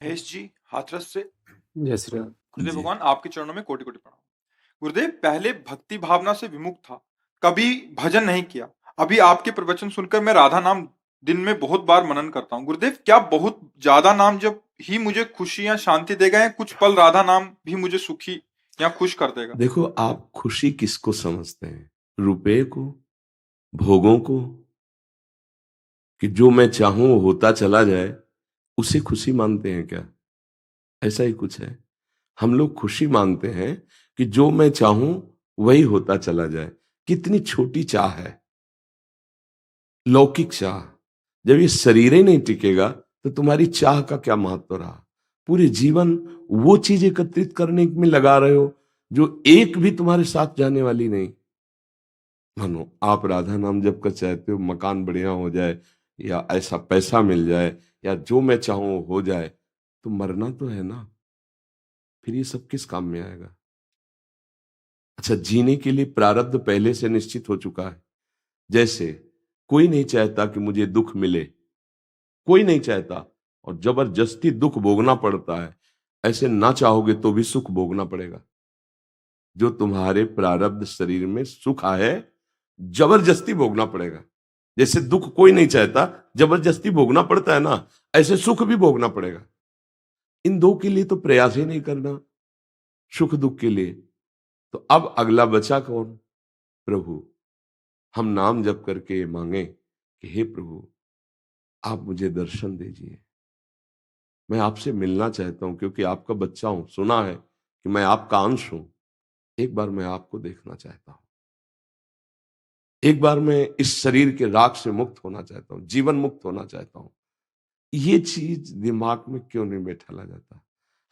महेश जी, हाथरस से। जय श्री राम। गुरुदेव जी। भगवान, आपके चरणों में कोटि कोटि प्रणाम। गुरुदेव, पहले भक्ति भावना से विमुख था, कभी भजन नहीं किया। अभी आपके प्रवचन सुनकर मैं राधा नाम दिन में बहुत बार मनन करता हूँ। गुरुदेव, क्या बहुत ज्यादा नाम जब ही मुझे खुशी या शांति देगा, या कुछ पल राधा नाम भी मुझे सुखी या खुश कर देगा? देखो, आप खुशी किसको समझते हैं? रुपए को, भोगों को, कि जो मैं चाहूं वो होता चला जाए, उसे खुशी मानते हैं क्या? ऐसा ही कुछ है। हम लोग खुशी मानते हैं कि जो मैं चाहूं वही होता चला जाए। कितनी छोटी चाह है, लौकिक चाह। जब ये शरीर ही नहीं टिकेगा तो तुम्हारी चाह का क्या महत्व रहा? पूरे जीवन वो चीज एकत्रित करने में लगा रहे हो जो एक भी तुम्हारे साथ जाने वाली नहीं। मानो आप राधा नाम जप कर चाहते हो मकान बढ़िया हो जाए, या ऐसा पैसा मिल जाए, या जो मैं चाहूं हो जाए, तो मरना तो है ना। फिर ये सब किस काम में आएगा? अच्छा, जीने के लिए प्रारब्ध पहले से निश्चित हो चुका है। जैसे कोई नहीं चाहता कि मुझे दुख मिले, कोई नहीं चाहता, और जबरदस्ती दुख भोगना पड़ता है। ऐसे ना चाहोगे तो भी सुख भोगना पड़ेगा। जो तुम्हारे प्रारब्ध शरीर में सुख है, जबरदस्ती भोगना पड़ेगा। जैसे दुख कोई नहीं चाहता, जबरदस्ती भोगना पड़ता है ना, ऐसे सुख भी भोगना पड़ेगा। इन दो के लिए तो प्रयास ही नहीं करना, सुख दुख के लिए। तो अब अगला बचा कौन? प्रभु। हम नाम जप करके मांगे कि हे प्रभु, आप मुझे दर्शन दीजिए। मैं आपसे मिलना चाहता हूं, क्योंकि आपका बच्चा हूं, सुना है कि मैं आपका अंश हूं। एक बार मैं आपको देखना चाहता हूं। एक बार मैं इस शरीर के राग से मुक्त होना चाहता हूं, जीवन मुक्त होना चाहता हूं। ये चीज दिमाग में क्यों नहीं बैठाला जाता?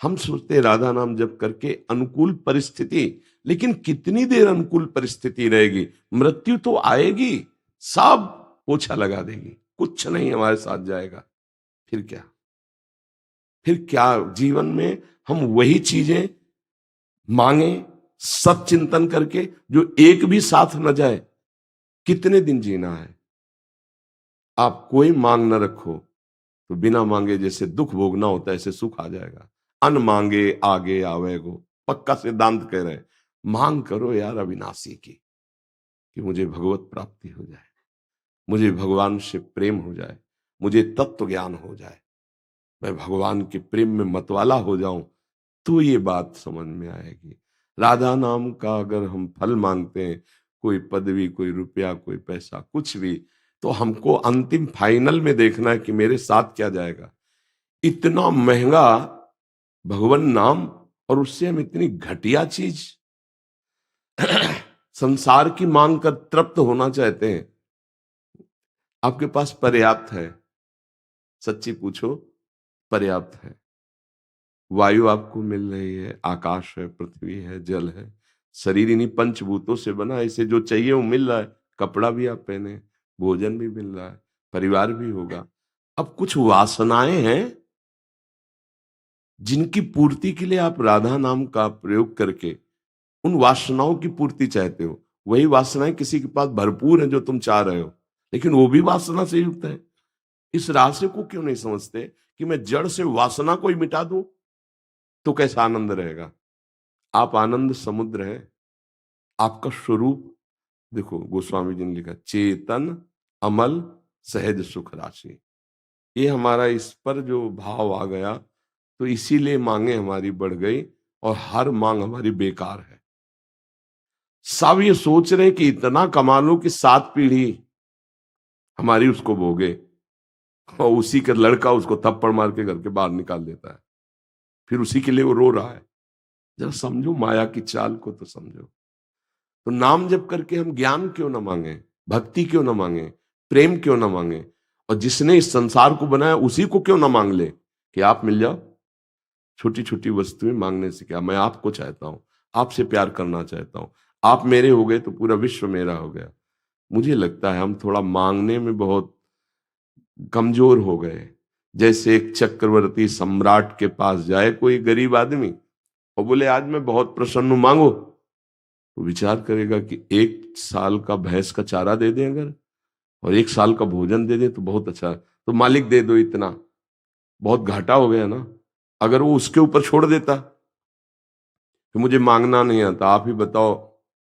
हम सोचते राधा नाम जप करके अनुकूल परिस्थिति, लेकिन कितनी देर अनुकूल परिस्थिति रहेगी? मृत्यु तो आएगी, सब पोछा लगा देगी, कुछ नहीं हमारे साथ जाएगा। फिर क्या? फिर क्या जीवन में हम वही चीजें मांगे सत चिंतन करके जो एक भी साथ न जाए? कितने दिन जीना है? आप कोई मांग न रखो, तो बिना मांगे जैसे दुख भोगना होता है, ऐसे सुख आ जाएगा। अन मांगे आगे आवेगो, पक्का सिद्धांत कह रहे हैं। मांग करो यार अविनाशी की, कि मुझे भगवत प्राप्ति हो जाए, मुझे भगवान से प्रेम हो जाए, मुझे तत्व ज्ञान हो जाए, मैं भगवान के प्रेम में मतवाला हो जाऊं, तो ये बात समझ में आएगी। राधा नाम का अगर हम फल मांगते हैं, कोई पदवी, कोई रुपया, कोई पैसा, कुछ भी, तो हमको अंतिम फाइनल में देखना है कि मेरे साथ क्या जाएगा। इतना महंगा भगवान नाम, और उससे हम इतनी घटिया चीज संसार की मांग कर तृप्त होना चाहते हैं। आपके पास पर्याप्त है, सच्ची पूछो, पर्याप्त है। वायु आपको मिल रही है, आकाश है, पृथ्वी है, जल है, शरीर इन्हीं पंचभूतों से बना है। इसे जो चाहिए वो मिल रहा है, कपड़ा भी आप पहने, भोजन भी मिल रहा है, परिवार भी होगा। अब कुछ वासनाएं हैं जिनकी पूर्ति के लिए आप राधा नाम का प्रयोग करके उन वासनाओं की पूर्ति चाहते हो। वही वासनाएं किसी के पास भरपूर है जो तुम चाह रहे हो, लेकिन वो भी वासना से युक्त है। इस रहस्य को क्यों नहीं समझते कि मैं जड़ से वासना को ही मिटा दूं तो कैसा आनंद रहेगा? आप आनंद समुद्र है, आपका स्वरूप। देखो, गोस्वामी जी ने लिखा, चेतन अमल सहज सुख राशि। ये हमारा इस पर जो भाव आ गया, तो इसीलिए मांगे हमारी बढ़ गई, और हर मांग हमारी बेकार है। सब ये सोच रहे हैं कि इतना कमा लो कि 7 पीढ़ी हमारी उसको भोगे, और उसी का लड़का उसको थप्पड़ मार के घर के बाहर निकाल देता है, फिर उसी के लिए वो रो रहा है। जरा समझो माया की चाल को, तो समझो। तो नाम जप करके हम ज्ञान क्यों ना मांगे, भक्ति क्यों ना मांगे, प्रेम क्यों ना मांगे, और जिसने इस संसार को बनाया उसी को क्यों ना मांग ले कि आप मिल जाओ। छोटी छोटी वस्तुएं मांगने से क्या? मैं आपको चाहता हूं, आपसे प्यार करना चाहता हूं, आप मेरे हो गए तो पूरा विश्व मेरा हो गया। मुझे लगता है हम थोड़ा मांगने में बहुत कमजोर हो गए। जैसे एक चक्रवर्ती सम्राट के पास जाए कोई गरीब आदमी और बोले, आज मैं बहुत प्रसन्न हूं, मांगो। तो विचार करेगा कि 1 साल का भैंस का चारा दे दें अगर, और 1 साल का भोजन दे दें तो बहुत अच्छा। तो मालिक दे दो इतना, बहुत घाटा हो गया ना। अगर वो उसके ऊपर छोड़ देता कि मुझे मांगना नहीं आता, आप ही बताओ,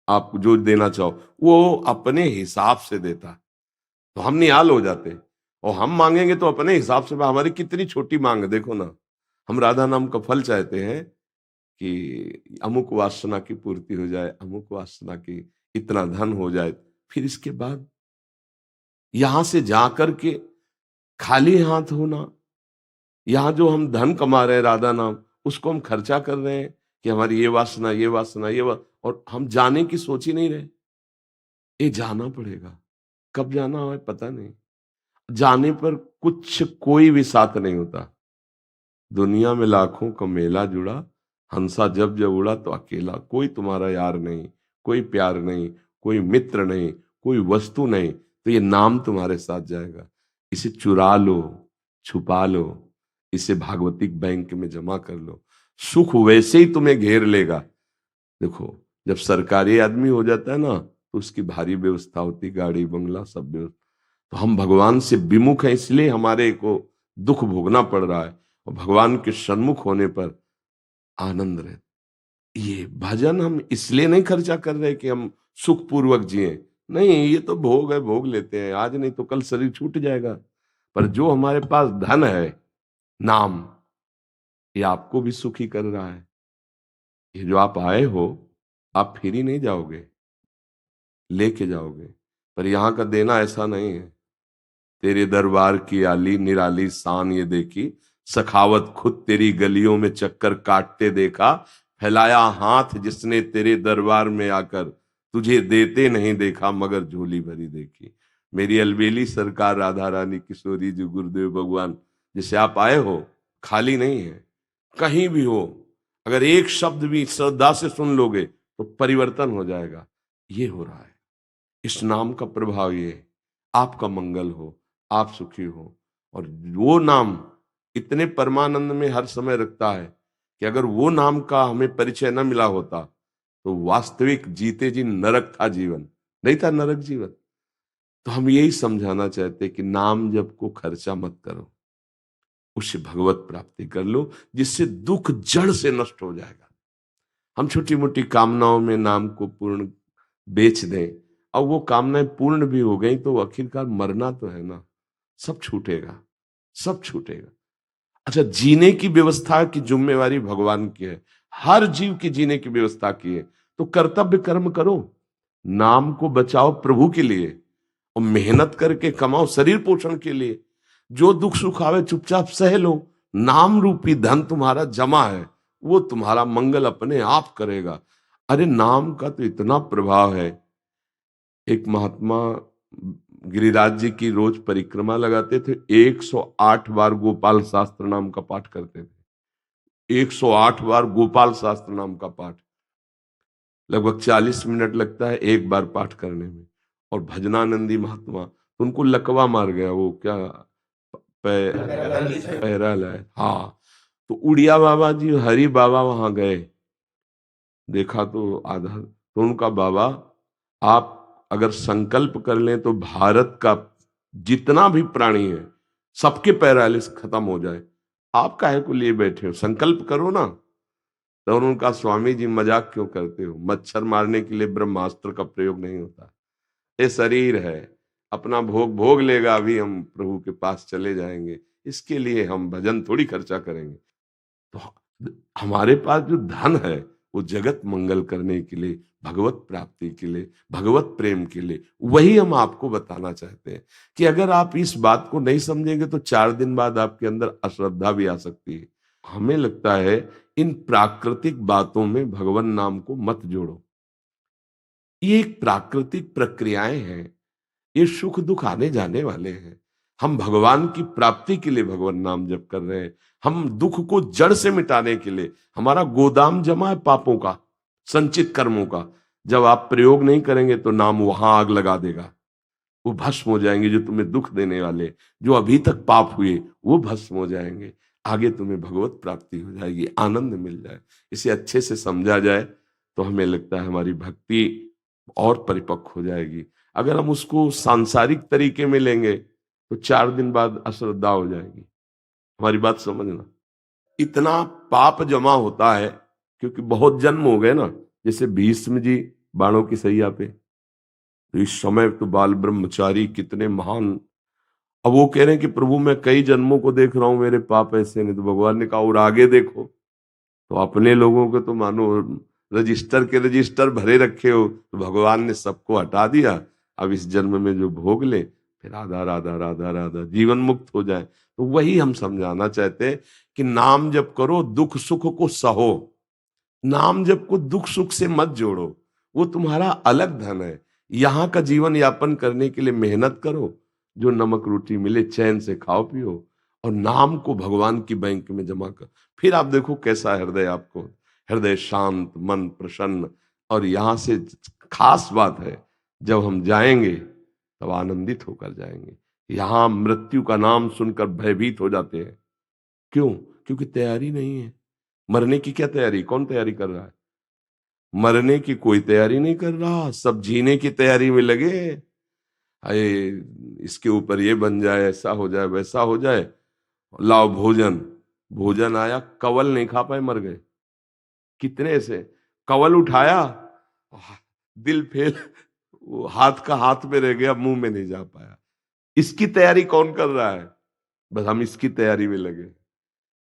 आप जो देना चाहो, वो अपने हिसाब से देता, तो हम निहाल हो जाते। और हम मांगेंगे तो अपने हिसाब से, हमारी कितनी छोटी मांग है, देखो ना। हम राधा नाम का फल चाहते हैं कि अमुक वासना की पूर्ति हो जाए, अमुक वासना की, इतना धन हो जाए। फिर इसके बाद यहां से जाकर के खाली हाथ होना, यहाँ जो हम धन कमा रहे हैं राधा नाम, उसको हम खर्चा कर रहे हैं कि हमारी ये वासना, ये वासना, और हम जाने की सोच ही नहीं रहे। ये जाना पड़ेगा, कब जाना है पता नहीं। जाने पर कुछ कोई भी साथ नहीं होता। दुनिया में लाखों का मेला जुड़ा, हंसा जब जब उड़ा तो अकेला। कोई तुम्हारा यार नहीं, कोई प्यार नहीं, कोई मित्र नहीं, कोई वस्तु नहीं, तो ये नाम तुम्हारे साथ जाएगा। इसे चुरा लो, छुपा लो, इसे भागवतिक बैंक में जमा कर लो, सुख वैसे ही तुम्हें घेर लेगा। देखो, जब सरकारी आदमी हो जाता है ना, तो उसकी भारी व्यवस्था होती, गाड़ी बंगला सब व्यवस्था। तो हम भगवान से विमुख हैं, इसलिए हमारे को दुख भोगना पड़ रहा है। और भगवान के सन्मुख होने पर आनंद रहे। ये भजन हम इसलिए नहीं खर्चा कर रहे कि हम सुखपूर्वक जिए, नहीं, ये तो भोग है, भोग लेते हैं, आज नहीं तो कल शरीर छूट जाएगा। पर जो हमारे पास धन है, नाम, ये आपको भी सुखी कर रहा है। ये जो आप आए हो, आप फिर ही नहीं जाओगे, लेके जाओगे। पर यहाँ का देना ऐसा नहीं है। तेरे दरबार की आली निराली शान ये देखी, सखावत खुद तेरी गलियों में चक्कर काटते देखा, फैलाया हाथ जिसने तेरे दरबार में आकर, तुझे देते नहीं देखा मगर झोली भरी देखी। मेरी अलबेली सरकार राधा रानी किशोरी जी गुरुदेव भगवान, जिसे आप आए हो, खाली नहीं है। कहीं भी हो, अगर एक शब्द भी श्रद्धा से सुन लोगे तो परिवर्तन हो जाएगा। ये हो रहा है, इस नाम का प्रभाव ये, आपका मंगल हो, आप सुखी हो। और वो नाम इतने परमानंद में हर समय रखता है कि अगर वो नाम का हमें परिचय न मिला होता तो वास्तविक जीते जी नरक था जीवन, नहीं था नरक जीवन। तो हम यही समझाना चाहते हैं कि नाम जप को खर्चा मत करो, उससे भगवत प्राप्ति कर लो, जिससे दुख जड़ से नष्ट हो जाएगा। हम छोटी मोटी कामनाओं में नाम को पूर्ण बेच दें, और वो कामनाएं पूर्ण भी हो गई तो आखिरकार मरना तो है ना, सब छूटेगा, सब छूटेगा। अच्छा, जीने की व्यवस्था की जिम्मेवारी भगवान की है, हर जीव की जीने की व्यवस्था की है। तो कर्तव्य कर्म करो, नाम को बचाओ प्रभु के लिए, और मेहनत करके कमाओ शरीर पोषण के लिए। जो दुख सुख आवे चुपचाप सह लो, नाम रूपी धन तुम्हारा जमा है, वो तुम्हारा मंगल अपने आप करेगा। अरे नाम का तो इतना प्रभाव है। एक महात्मा गिरिराज जी की रोज परिक्रमा लगाते थे, 108 बार गोपाल शास्त्र नाम का पाठ करते थे। 108 बार गोपाल शास्त्र नाम का पाठ, लगभग 40 मिनट लगता है एक बार पाठ करने में। और भजनानंदी महात्मा, उनको लकवा मार गया, वो क्या पैरल है, हाँ। तो उड़िया बाबा जी, हरि बाबा वहां गए, देखा तो आधा, तो उनका, बाबा आप अगर संकल्प कर लें तो भारत का जितना भी प्राणी है सबके पैरालिस खत्म हो जाए, आप काहे को लिए बैठे हो, संकल्प करो ना। तो उनका, स्वामी जी मजाक क्यों करते हो, मच्छर मारने के लिए ब्रह्मास्त्र का प्रयोग नहीं होता। ये शरीर है, अपना भोग भोग लेगा, अभी हम प्रभु के पास चले जाएंगे, इसके लिए हम भजन थोड़ी खर्चा करेंगे। तो हमारे पास जो धन है वो जगत मंगल करने के लिए, भगवत प्राप्ति के लिए, भगवत प्रेम के लिए, वही हम आपको बताना चाहते हैं। कि अगर आप इस बात को नहीं समझेंगे तो 4 दिन बाद आपके अंदर अश्रद्धा भी आ सकती है। हमें लगता है इन प्राकृतिक बातों में भगवान नाम को मत जोड़ो, ये एक प्राकृतिक प्रक्रियाएं हैं, ये सुख दुख आने जाने वाले हैं। हम भगवान की प्राप्ति के लिए भगवान नाम जप कर रहे हैं, हम दुख को जड़ से मिटाने के लिए। हमारा गोदाम जमा है पापों का, संचित कर्मों का, जब आप प्रयोग नहीं करेंगे तो नाम वहां आग लगा देगा, वो भस्म हो जाएंगे। जो तुम्हें दुख देने वाले, जो अभी तक पाप हुए, वो भस्म हो जाएंगे। आगे तुम्हें भगवत प्राप्ति हो जाएगी, आनंद मिल जाए। इसे अच्छे से समझा जाए तो हमें लगता है हमारी भक्ति और परिपक्व हो जाएगी। अगर हम उसको सांसारिक तरीके में लेंगे तो 4 दिन बाद अश्रद्धा हो जाएगी। हमारी बात समझना। इतना पाप जमा होता है, क्योंकि बहुत जन्म हो गए ना। जैसे भीष्म जी बाणों की सैया पे, तो इस समय तो बाल ब्रह्मचारी कितने महान। अब वो कह रहे हैं कि प्रभु मैं कई जन्मों को देख रहा हूं, मेरे पाप ऐसे नहीं। तो भगवान ने कहा और आगे देखो। तो अपने लोगों को तो मानो रजिस्टर के रजिस्टर भरे रखे हो, तो भगवान ने सबको हटा दिया। अब इस जन्म में जो भोग ले, फिर राधा राधा राधा राधा जीवन मुक्त हो जाए। तो वही हम समझाना चाहते हैं कि नाम जप करो, दुख सुख को सहो। नाम जप को दुख सुख से मत जोड़ो, वो तुम्हारा अलग धन है। यहाँ का जीवन यापन करने के लिए मेहनत करो, जो नमक रोटी मिले चैन से खाओ पियो, और नाम को भगवान की बैंक में जमा कर। फिर आप देखो कैसा हृदय, आपको हृदय शांत, मन प्रसन्न। और यहाँ से खास बात है, जब हम जाएंगे तब आनंदित होकर जाएंगे। यहाँ मृत्यु का नाम सुनकर भयभीत हो जाते हैं। क्यों? क्योंकि तैयारी नहीं है। मरने की क्या तैयारी, कौन तैयारी कर रहा है? मरने की कोई तैयारी नहीं कर रहा, सब जीने की तैयारी में लगे। अरे इसके ऊपर ये बन जाए, ऐसा हो जाए, वैसा हो जाए, लाओ भोजन। भोजन आया, कवल नहीं खा पाए, मर गए। कितने से कवल उठाया, दिल फेल, वो हाथ का हाथ में रह गया, मुंह में नहीं जा पाया। इसकी तैयारी कौन कर रहा है? बस हम इसकी तैयारी में लगे।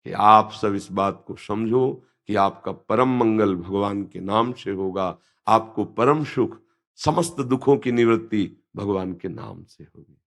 कि आप सब इस बात को समझो कि आपका परम मंगल भगवान के नाम से होगा, आपको परम सुख, समस्त दुखों की निवृत्ति भगवान के नाम से होगी।